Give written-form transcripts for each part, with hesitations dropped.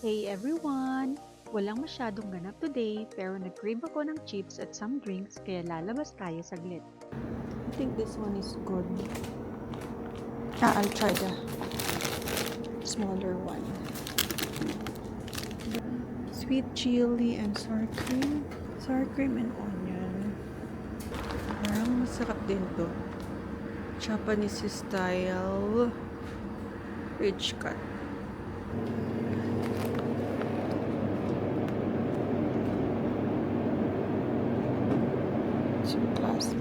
Hey everyone! Walang masyadong ganap today pero nag-crave ako ng chips at some drinks kaya lalabas tayo saglit. I think this one is good. I'll try the smaller one. Sweet chili and sour cream. Sour cream and onion. Parang masarap din to. Japanese style ridge cut. Class.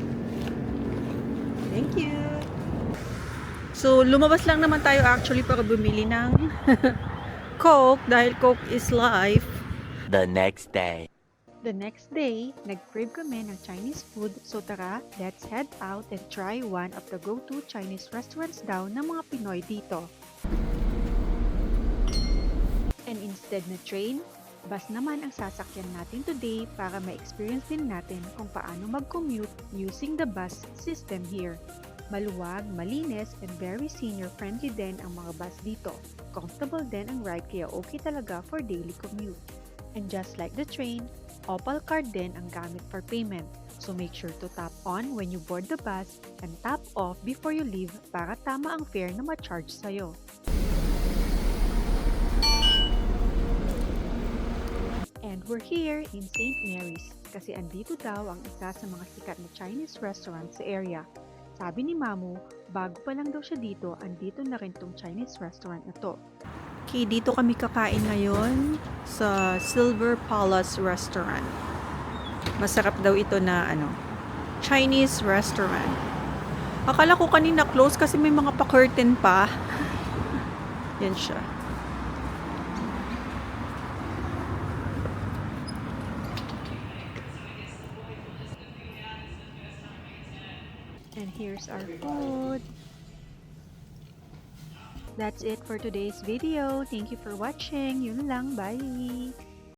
Thank you. So, lumabas lang naman tayo actually para bumili ng Coke dahil Coke is life. The next day. The next day, nag-crave kami ng Chinese food so tara, let's head out and try one of the go-to Chinese restaurants daw ng mga Pinoy dito. And instead na train, bus naman ang sasakyan natin today para ma-experience din natin kung paano mag-commute using the bus system here. Maluwag, malinis, and very senior-friendly din ang mga bus dito. Comfortable din ang ride kaya okay talaga for daily commute. And just like the train, Opal card din ang gamit for payment. So make sure to tap on when you board the bus and tap off before you leave para tama ang fare na ma-charge sa'yo. And we're here in St. Mary's kasi andito daw ang isa sa mga sikat na Chinese restaurant sa area. Sabi ni Mamu, bago pa lang daw siya dito, andito na rin tong Chinese restaurant na to. Okay, dito kami kakain ngayon sa Silver Palace Restaurant. Masarap daw ito na Chinese restaurant. Akala ko kanina close kasi may mga pa-curtain pa. Yan siya. And here's our food. That's it for today's video. Thank you for watching. Yun lang. Bye!